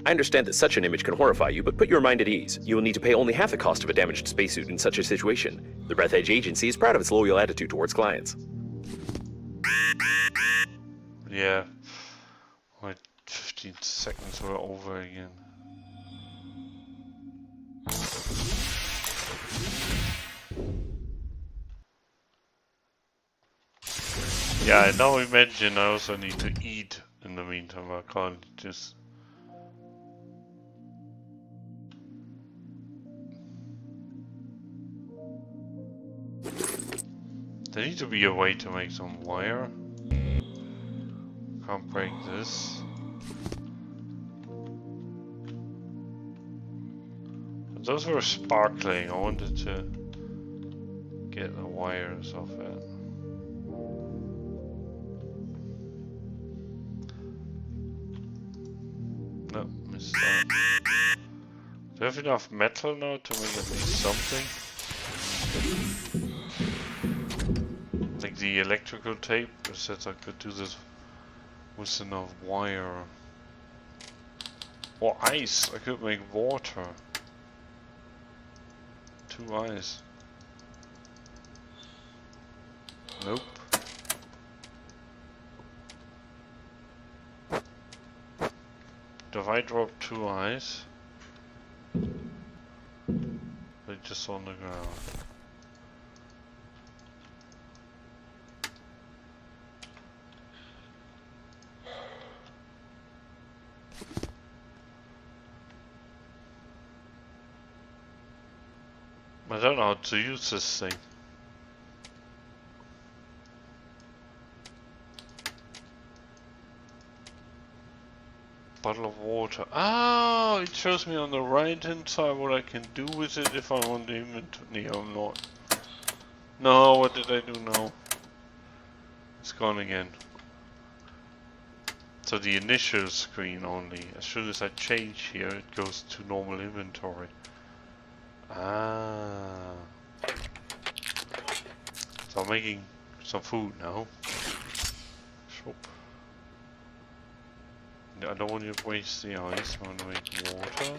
I understand that such an image can horrify you, but put your mind at ease. You will need to pay only half the cost of a damaged spacesuit in such a situation. The Breathedge agency is proud of its loyal attitude towards clients. Yeah. My 15 seconds were over again. Yeah, now imagine I also need to eat in the meantime. I can't just... There needs to be a way to make some wire. Can't break this. But those were sparkling. I wanted to get the wires off it. No, missed that. Do I have enough metal now to make at least something? Like the electrical tape, I said I could do this with enough wire. Or ice, I could make water. 2 ice. Nope. If I drop 2 ice, they're just on the ground. I don't know how to use this thing. Bottle of water. Oh, it shows me on the right hand side what I can do with it if I want the inventory. No, I'm not. No, what did I do now? It's gone again. So the initial screen only. As soon as I change here, it goes to normal inventory. Ah. So I'm making some food now. Shop. I don't want to waste the ice, I want to make water.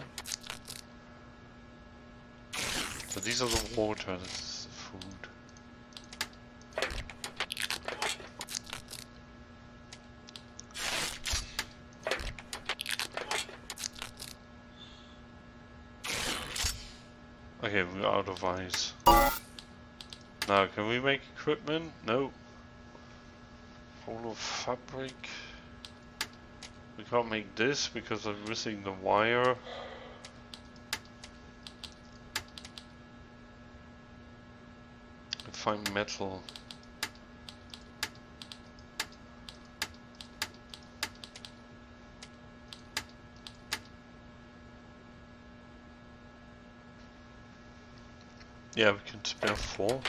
So these are the water, this is the food. Okay, we're out of ice. Now, can we make equipment? No. Full of fabric. We can't make this because I'm missing the wire. Find metal. Yeah, we can spare 4.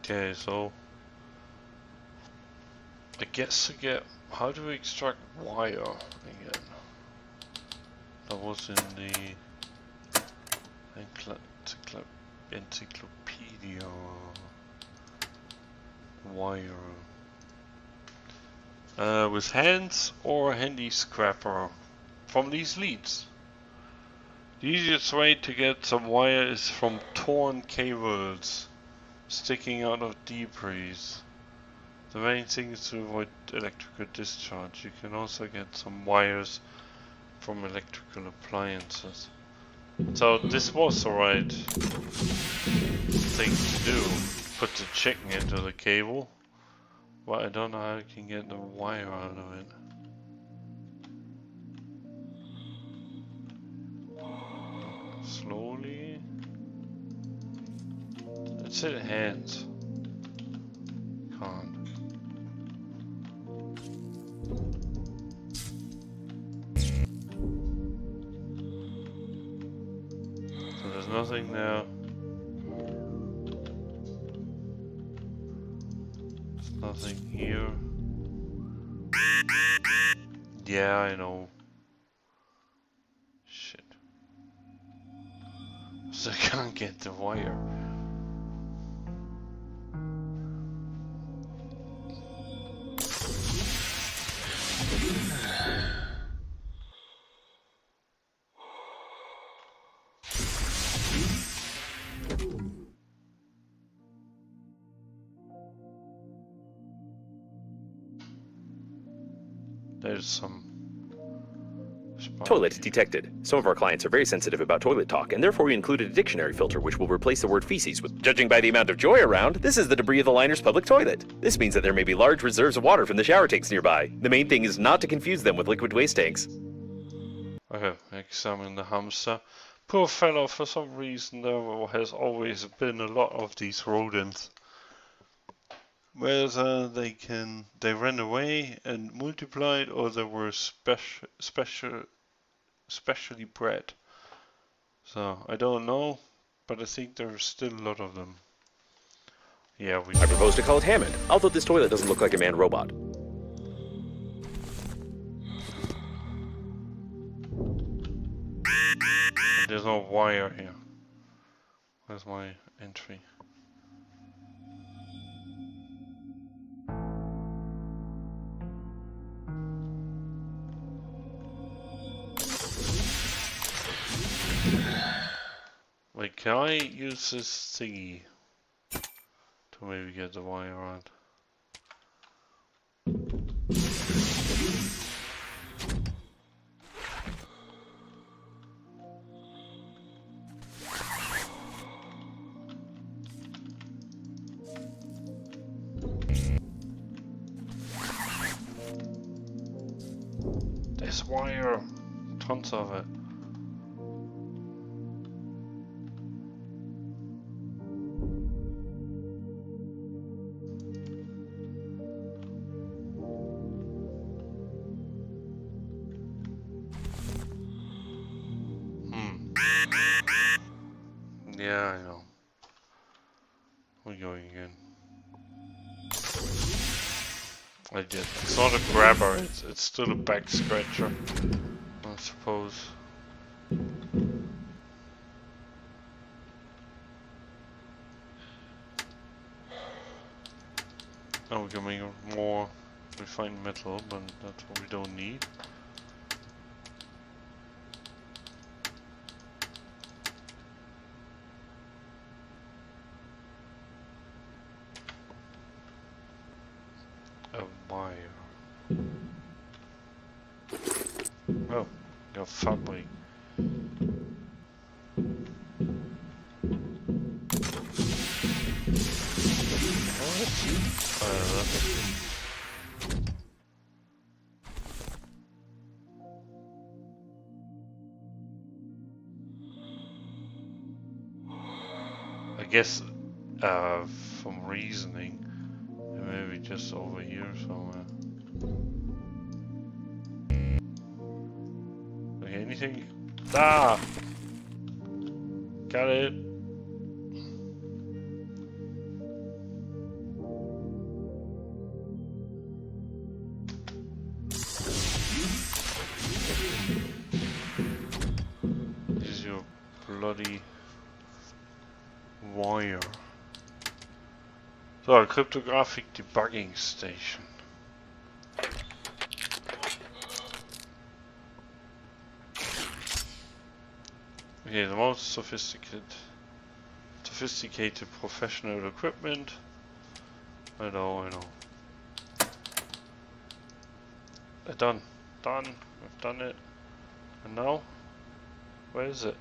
Okay, so I guess to get, how do we extract wire again? That was in the encyclopedia. Wire. With hands or handy scrapper from these leads. The easiest way to get some wire is from torn cables sticking out of debris. The main thing is to avoid electrical discharge. You can also get some wires from electrical appliances. So this was the right thing to do. Put the chicken into the cable. But I don't know how I can get the wire out of it. Slowly. Let's hit hands. Can't. So there's nothing there. There's nothing here. Yeah, I know. Shit. So I can't get the wire. There's some Toilet detected. Some of our clients are very sensitive about toilet talk, and therefore we included a dictionary filter which will replace the word feces with, judging by the amount of joy around, this is the debris of the liner's public toilet. This means that there may be large reserves of water from the shower tanks nearby. The main thing is not to confuse them with liquid waste tanks. Okay, examine the hamster. Poor fellow, for some reason there has always been a lot of these rodents. whether they ran away and multiplied, or they were specially bred. So I don't know, but I think there's still a lot of them. Yeah, I propose to call it Hammond, although this toilet doesn't look like a manned robot. There's no wire here. Where's my entry? Wait, can I use this thingy to maybe get the wire out? This wire, tons of it. Yeah, I know. We're going again. I did. It's not a grabber, it's still a back scratcher, I suppose. Oh, we can make more refined metal, but that's what we don't need. A wire. Oh, your fabric. I guess, from reasoning, maybe just over here somewhere. Okay, anything? Ah! Got it. This is your bloody wire. So, a cryptographic debugging station. Okay, the most sophisticated professional equipment. I know. Done. We've done it. And now? Where is it?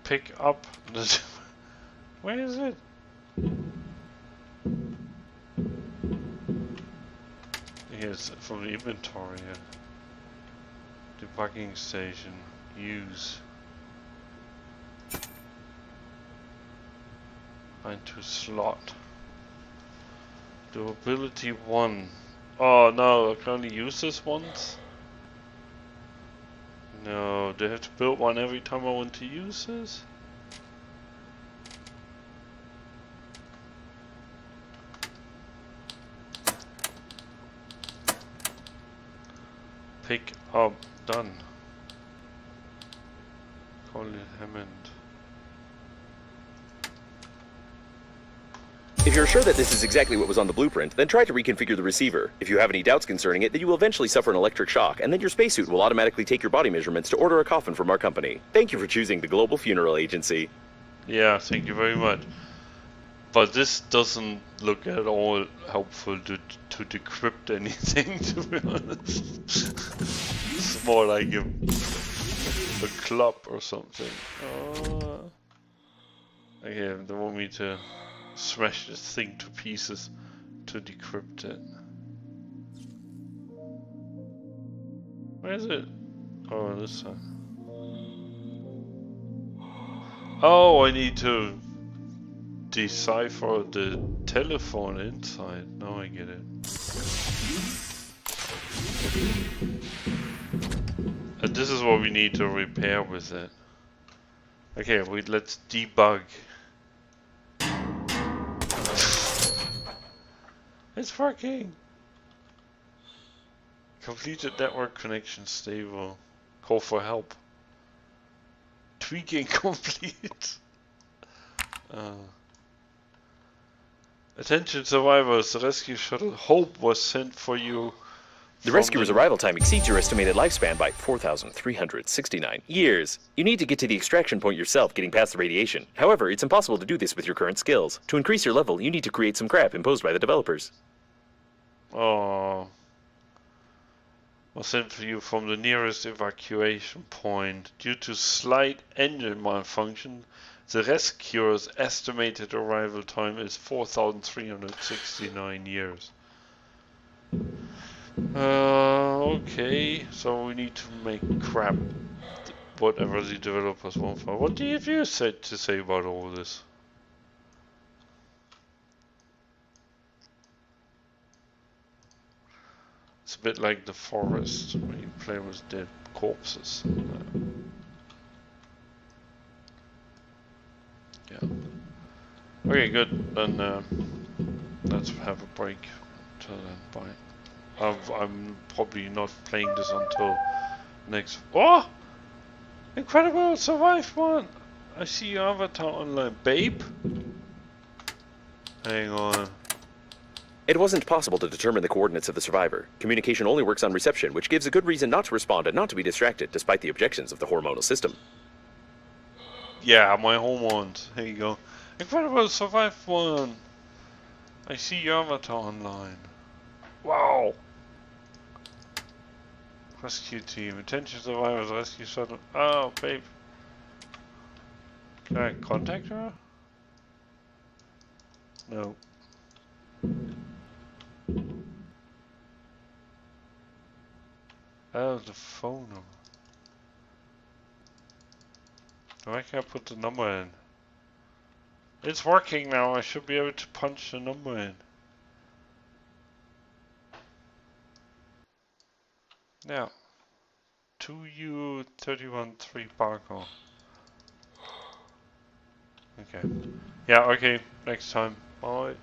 Pick up the... Where is it? Here's from the inventory. Debugging station. Use. Find to slot. Durability 1. Oh no, I can only use this once? No, do I have to build one every time I want to use this? Pick up, done. Call it Hammond. If you're sure that this is exactly what was on the blueprint, then try to reconfigure the receiver. If you have any doubts concerning it, then you will eventually suffer an electric shock, and then your spacesuit will automatically take your body measurements to order a coffin from our company. Thank you for choosing the Global Funeral Agency. Yeah, thank you very much. But this doesn't look at all helpful to decrypt anything, to be honest. It's more like a club or something. Okay, they want me to smash this thing to pieces to decrypt it. Where is it? Oh, this side. Oh, I need to decipher the telephone inside. Now I get it. And this is what we need to repair with it. Okay, let's debug. It's working! Completed network connection stable. Call for help. Tweaking complete. Attention survivors, the rescue shuttle Hope was sent for you. The rescuer's arrival time exceeds your estimated lifespan by 4,369 years. You need to get to the extraction point yourself, getting past the radiation. However, it's impossible to do this with your current skills. To increase your level, you need to create some crap imposed by the developers. Oh. Was sent for you from the nearest evacuation point. Due to slight engine malfunction, the rescuer's estimated arrival time is 4,369 years. Okay, so we need to make crap whatever the developers want for. What do you have to say about all this? It's a bit like the forest when you play with dead corpses. Yeah. Okay, good. Then let's have a break. Until then, bye. I'm probably not playing this until next. Oh! Incredible! Survived one! I see your avatar online. Babe? Hang on. It wasn't possible to determine the coordinates of the survivor. Communication only works on reception, which gives a good reason not to respond and not to be distracted, despite the objections of the hormonal system. Yeah, my hormones. Here you go. Incredible! Survived one! I see your avatar online. Wow! Rescue team. Attention survivors, rescue shuttle. Oh, babe. Can I contact her? No. Oh, the phone number. Why can't I put the number in? It's working now. I should be able to punch the number in. Yeah. 2U313 Parker. Okay. Yeah, okay. Next time. Bye.